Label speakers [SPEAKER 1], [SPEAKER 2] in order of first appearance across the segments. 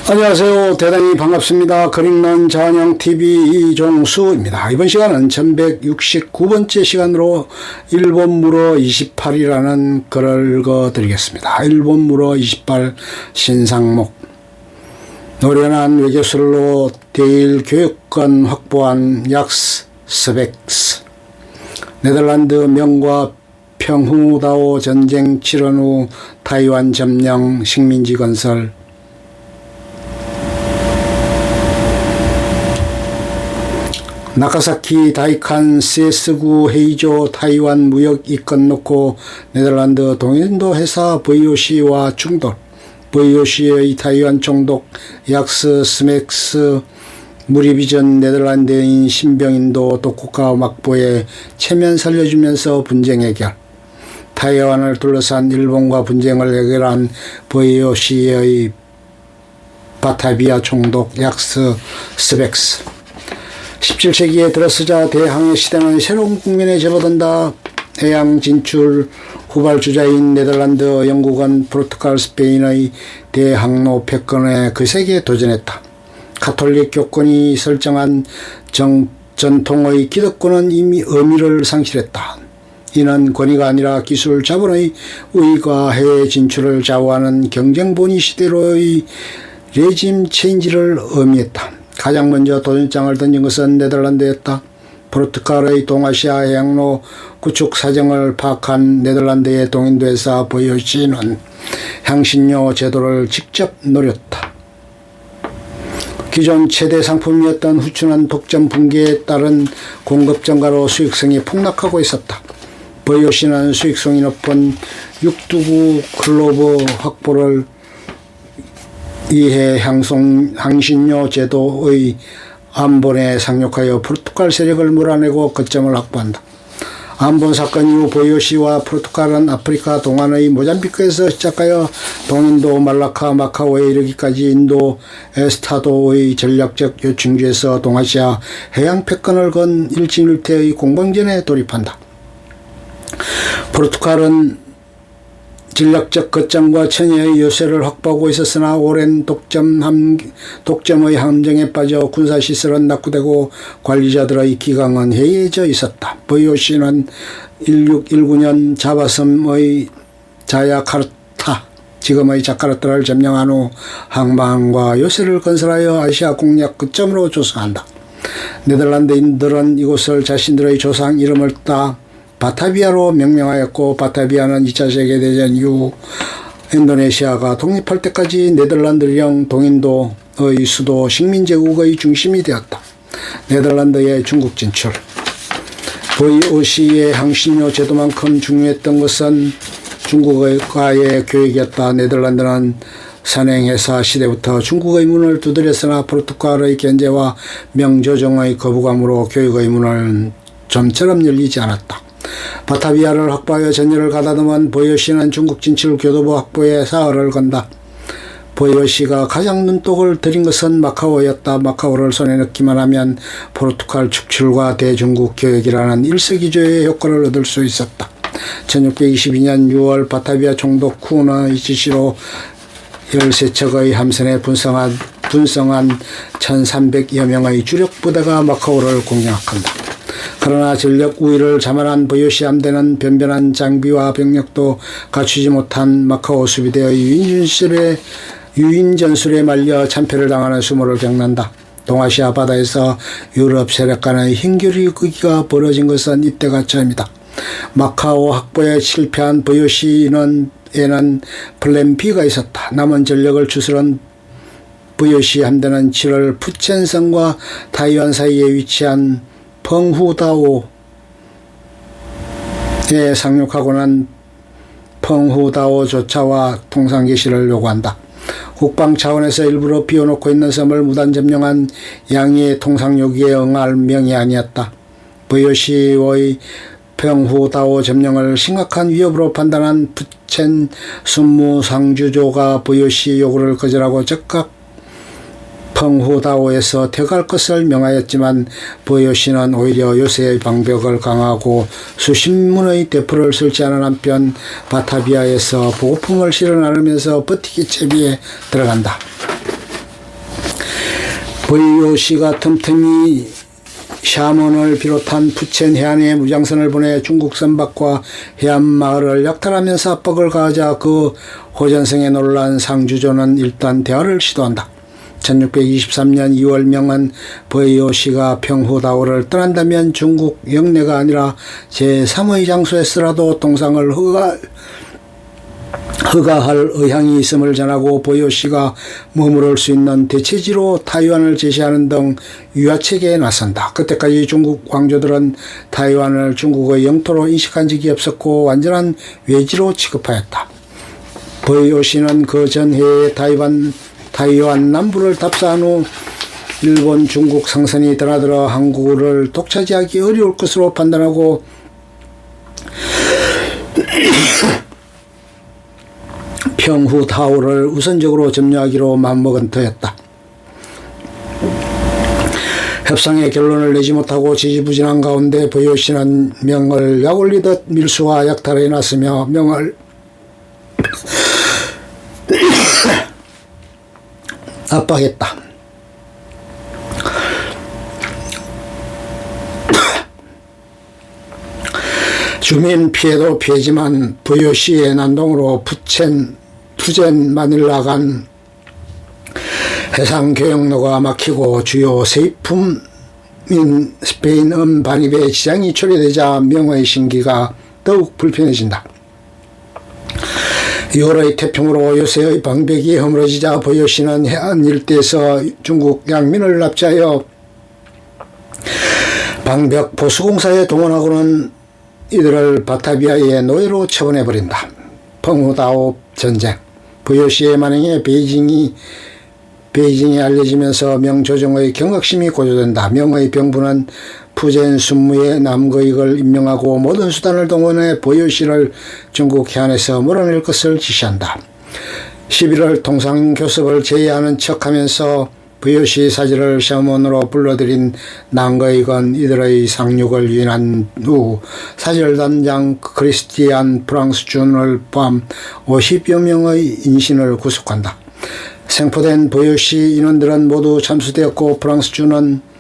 [SPEAKER 1] 안녕하세요. 대단히 반갑습니다. 그림론 잔영TV 이종수입니다. 이번 시간은 1169번째 시간으로 일본물어 28이라는 글을 읽어드리겠습니다. 일본물어 28 신상목. 노련한 외교술로 대일 교육권 확보한 약스 스벡스. 네덜란드 명과 평후다오 전쟁 치른 후 타이완 점령 식민지 건설. 나가사키 다이칸 CS9 헤이조 타이완 무역 이권 놓고 네덜란드 동인도 회사 VOC와 충돌. VOC의 타이완 총독 약스 스맥스 무리비 전 네덜란드인 신병인도 독국가 막보에 체면 살려주면서 분쟁 해결. 타이완을 둘러싼 일본과 분쟁을 해결한 VOC의 바타비아 총독 약스 스벡스. 17세기에 들어서자 대항해 시대는 새로운 국면에 접어든다. 해양 진출 후발주자인 네덜란드, 영국은 포르투갈, 스페인의 대항로 패권에 그 세계에 도전했다. 가톨릭 교권이 설정한 전통의 기득권은 이미 의미를 상실했다. 이는 권위가 아니라 기술 자본의 우위가 해외 진출을 좌우하는 경쟁본위 시대로의 레짐 체인지를 의미했다. 가장 먼저 도전장을 던진 것은 네덜란드였다. 포르투갈의 동아시아 해양로 구축 사정을 파악한 네덜란드의 동인도회사 VOC는 향신료 제도를 직접 노렸다. 기존 최대 상품이었던 후추는 독점 붕괴에 따른 공급 증가로 수익성이 폭락하고 있었다. VOC는 수익성이 높은 육두구 클로버 확보를 위해 향신료 제도의 안본에 상륙하여 포르투갈 세력을 몰아내고 거점을 확보한다. 안본 사건 이후 VOC와 포르투갈은 아프리카 동안의 모잠비크에서 시작하여 동인도 말라카 마카오에 이르기까지 인도 에스타도의 전략적 요충지에서 동아시아 해양 패권을 건 일진일퇴의 공방전에 돌입한다. 포르투갈은 전략적 거점과 천혜의 요새를 확보하고 있었으나 오랜 독점의 함정에 빠져 군사시설은 낙후되고 관리자들의 기강은 해이해져 있었다. VOC는 1619년 자바섬의 자야카르타, 지금의 자카르타를 점령한 후 항만과 요새를 건설하여 아시아 공략 거점으로 조성한다. 네덜란드인들은 이곳을 자신들의 조상 이름을 따 바타비아로 명명하였고, 바타비아는 2차 세계대전 이후 인도네시아가 독립할 때까지 네덜란드령 동인도의 수도 식민제국의 중심이 되었다. 네덜란드의 중국 진출. VOC의 향신료 제도만큼 중요했던 것은 중국과의 교역이었다. 네덜란드는 산행회사 시대부터 중국의 문을 두드렸으나 포르투갈의 견제와 명조정의 거부감으로 교역의 문을 좀처럼 열리지 않았다. 바타비아를 확보하여 전열을 가다듬은 VOC는 중국 진출 교도부 확보에 사활을 건다. VOC가 가장 눈독을 들인 것은 마카오였다. 마카오를 손에 넣기만 하면 포르투갈 축출과 대중국 교역이라는 일석이조의 효과를 얻을 수 있었다. 1622년 6월 바타비아 총독 쿠너의 지시로 13척의 함선에 분성한 1300여 명의 주력 부대가 마카오를 공략한다. 그러나 전력 우위를 자만한 VOC 함대는 변변한 장비와 병력도 갖추지 못한 마카오 수비대의 유인 전술에 말려 참패를 당하는 수모를 겪는다. 동아시아 바다에서 유럽 세력 간의 힘겨루기가 벌어진 것은 이때가 처음이다. 마카오 확보에 실패한 VOC에는 플랜 B가 있었다. 남은 전력을 추스른 VOC 함대는 7월 푸첸성과 타이완 사이에 위치한 펑후다오에 상륙하고 난 펑후다오 조차와 통상 개시를 요구한다. 국방 차원에서 일부러 비워놓고 있는 섬을 무단 점령한 양의의 통상 요구에 응할 명이 아니었다. VOC의 펑후다오 점령을 심각한 위협으로 판단한 푸첸 순무상주조가 VOC 요구를 거절하고 즉각 펑후다오에서 퇴거할 것을 명하였지만 VOC는 오히려 요새의 방벽을 강화하고 수십 문의 대포를 설치하는 한편 바타비아에서 보급품을 실어 나르면서 버티기 채비에 들어간다. 보이오시가 틈틈이 샤먼을 비롯한 푸첸 해안에 무장선을 보내 중국 선박과 해안 마을을 약탈하면서 압박을 가하자 그 호전성에 놀란 상주조는 일단 대화를 시도한다. 1623년 2월 명은 보이오시가 평후다오를 떠난다면 중국 영내가 아니라 제3의 장소에서라도 동상을 허가할 의향이 있음을 전하고 보이오시가 머무를 수 있는 대체지로 타이완을 제시하는 등 유화책에 나선다. 그때까지 중국 왕조들은 타이완을 중국의 영토로 인식한 적이 없었고 완전한 외지로 취급하였다. 보이오시는 그 전해에 타이완 남부를 답사한 후 일본, 중국 상선이 드나들어 항구를 독차지하기 어려울 것으로 판단하고 평후다오를 우선적으로 점령하기로 마음먹은 터였다. 협상의 결론을 내지 못하고 지지부진한 가운데 보이오시는 명을 약올리듯 밀수와 약탈에 나서며 명을 압박했다. 주민 피해도 피해지만 보이오시의 난동으로 푸젠 마닐라 간 해상 교역로가 막히고 주요 세입품인 스페인음 반입에 지장이 초래되자 명의 신기가 더욱 불편해진다. 6월의 태풍으로 요새의 방백이 허물어지자 보이오시는 해안 일대에서 중국 양민을 납치하여 방벽 보수공사에 동원하고는 이들을 바타비아의 노예로 처분해버린다. 평후다오 전쟁. 보이오시의 만행에 베이징이 알려지면서 명 조정의 경각심이 고조된다. 명의 병부는 푸젠 순무에 남거익을 임명하고 모든 수단을 동원해 보이오시를 중국 해안에서 몰아낼 것을 지시한다. 11월 통상교섭을 제의하는 척하면서 보이오시 사제를 샤먼으로 불러들인 남거익은 이들의 상륙을 유인한 후 사절단장 크리스티안 프랑스준을 포함 50여 명의 인신을 구속한다. 생포된 보이오시 인원들은 모두 참수되었고 프랑스준은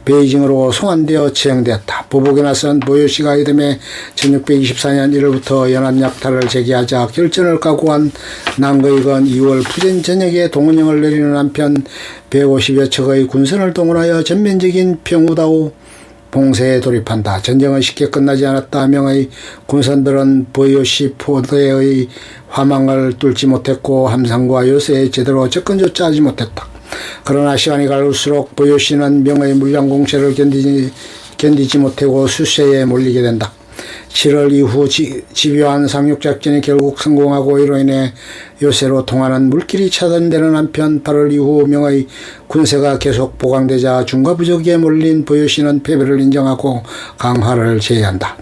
[SPEAKER 1] 베이징으로 송환되어 처형되었다. 보복에 나선 보이오시가 이듬해 1624년 1월부터 연합약탈을 재개하자 결전을 각오한 남거익은 2월 푸젠 전역에 동원령을 내리는 한편 150여 척의 군선을 동원하여 전면적인 평후다오 봉쇄에 돌입한다. 전쟁은 쉽게 끝나지 않았다. 명의 군선들은 보이오시 포대의 화망을 뚫지 못했고 함상과 요새에 제대로 접근조차 하지 못했다. 그러나 시간이 갈수록 보이오시는 명의 물량 공세를 견디지 못하고 수세에 몰리게 된다. 7월 이후 집요한 상륙작전이 결국 성공하고 이로 인해 요새로 통하는 물길이 차단되는 한편 8월 이후 명의 군세가 계속 보강되자 중과 부족에 몰린 보이오시는 패배를 인정하고 강화를 제의한다.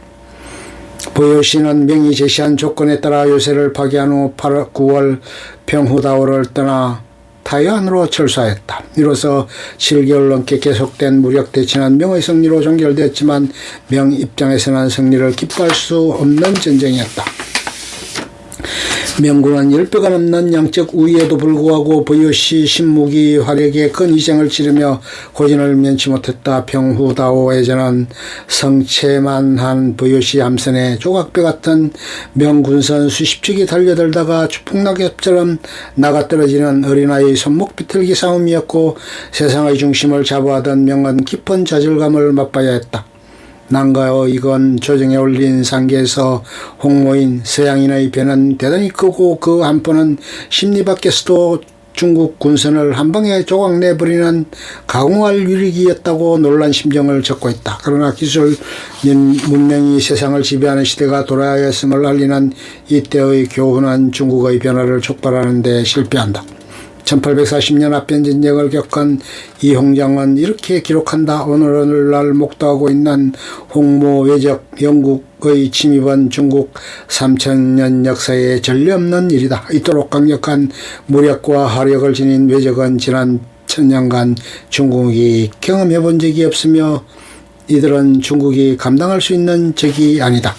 [SPEAKER 1] 보이오시는 명이 제시한 조건에 따라 요새를 파괴한 후 9월 평후다오를 떠나 타이완으로 철수하였다. 이로써 7개월 넘게 계속된 무력 대치는 명의 승리로 종결되었지만 명 입장에서는 승리를 기뻐할 수 없는 전쟁이었다. 명군은 10배가 넘는 양적 우위에도 불구하고 보이오시 신무기 화력에 큰 희생을 치르며 고진을 면치 못했다. 평후다오에서는 성체만 한 보이오시 함선에 조각배 같은 명군선 수십 척이 달려들다가 추풍낙엽처럼 나가떨어지는 어린아이 손목 비틀기 싸움이었고 세상의 중심을 자부하던 명은 깊은 좌절감을 맛봐야 했다. 남거익은 조정에 올린 상계에서 홍모인 서양인의 배는 대단히 크고 그 한포는 심리 밖에서도 중국 군선을 한방에 조각내버리는 가공할 위력이었다고 놀란 심정을 적고 있다. 그러나 기술 문명이 세상을 지배하는 시대가 돌아왔음을 알리는 이때의 교훈은 중국의 변화를 촉발하는 데 실패한다. 1840년 아편 전쟁을 겪은 이홍장은 이렇게 기록한다. 오늘날 목도하고 있는 홍모 외적 영국의 침입은 중국 3000년 역사에 전례 없는 일이다. 이토록 강력한 무력과 화력을 지닌 외적은 지난 1000년간 중국이 경험해 본 적이 없으며 이들은 중국이 감당할 수 있는 적이 아니다.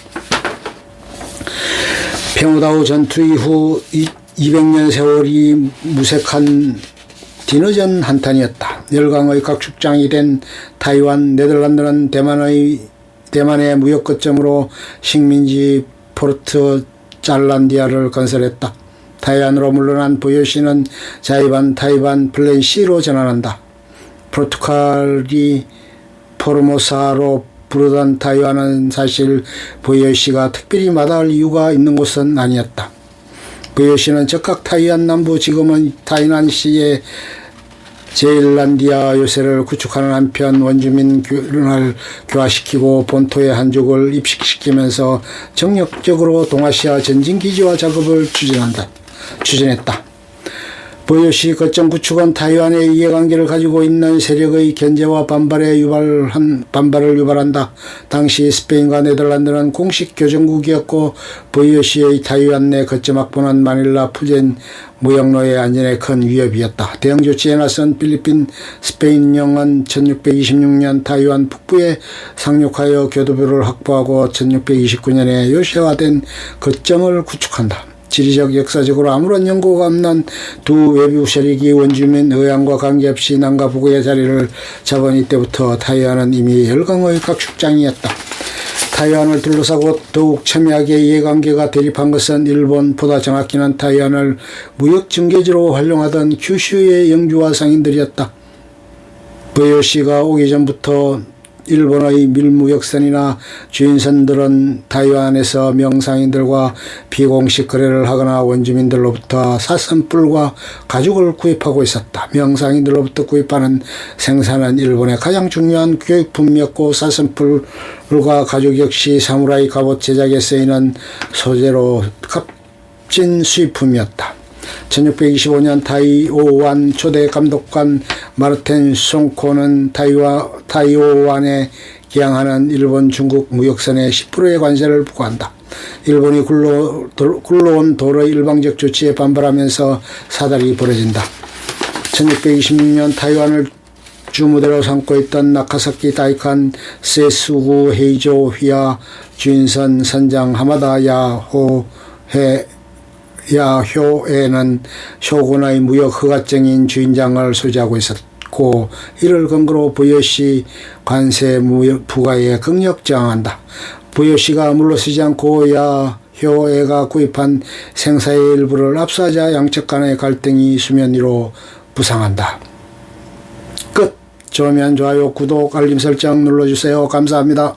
[SPEAKER 1] 평후다오 전투 이후 200년 세월이 무색한 뒤늦은 한탄이었다. 열강의 각축장이 된 타이완, 네덜란드는 대만의 무역 거점으로 식민지 포르트 잘란디아를 건설했다. 타이완으로 물러난 보요시는 자이반, 타이반, 플랜시로 전환한다. 포르투갈이 포르모사로 부르던 타이완은 사실 보요시가 특별히 마다할 이유가 있는 곳은 아니었다. 보요시는 즉각 타이완 남부 지금은 타이난시의 제일란디아 요새를 구축하는 한편 원주민을 교화시키고 본토의 한족을 입식시키면서 정력적으로 동아시아 전진기지화 작업을 추진했다. 보요시 거점 구축은 타이완의 이해관계를 가지고 있는 세력의 견제와 반발을 유발한다. 당시 스페인과 네덜란드는 공식 교정국이었고 보요시의 타이완 내 거점 확보는 마닐라 푸젠 무역로의 안전에 큰 위협이었다. 대응 조치에 나선 필리핀, 스페인령은 1626년 타이완 북부에 상륙하여 교두보를 확보하고 1629년에 요새화된 거점을 구축한다. 지리적 역사적으로 아무런 연고가 없는 두 외부 세력이 원주민 의안과 관계없이 남과 북의 자리를 잡은 이때부터 타이완은 이미 열강의 각축장이었다. 타이완을 둘러싸고 더욱 첨예하게 이해관계가 대립한 것은 일본보다 정확히는 타이완을 무역 증개지로 활용하던 규슈의 영주와 상인들이었다. 보요시가 오기 전부터 일본의 밀무역선이나 주인선들은 타이완에서 명상인들과 비공식 거래를 하거나 원주민들로부터 사슴뿔과 가죽을 구입하고 있었다. 명상인들로부터 구입하는 생산은 일본의 가장 중요한 교육품이었고 사슴뿔과 가죽 역시 사무라이 갑옷 제작에 쓰이는 소재로 값진 수입품이었다. 1625년 타이오완 초대 감독관 마르텐 송코는 타이오완에 기항하는 일본 중국 무역선에 10%의 관세를 부과한다. 일본이 굴러온 도로의 일방적 조치에 반발하면서 사달이 벌어진다. 1626년 타이완을 주무대로 삼고 있던 나카사키 다이칸 세수구 헤이조 휘하 주인선 선장 하마다 야효에는 쇼군의 무역 허가증인 주인장을 소지하고 있었고 이를 근거로 보요시 관세 무역 부과에 극력 저항한다. 보요시가 물러서지 않고 야효에가 구입한 생사의 일부를 압수하자 양측 간의 갈등이 수면 위로 부상한다. 끝. 좋으면 좋아요, 구독, 알림 설정 눌러주세요. 감사합니다.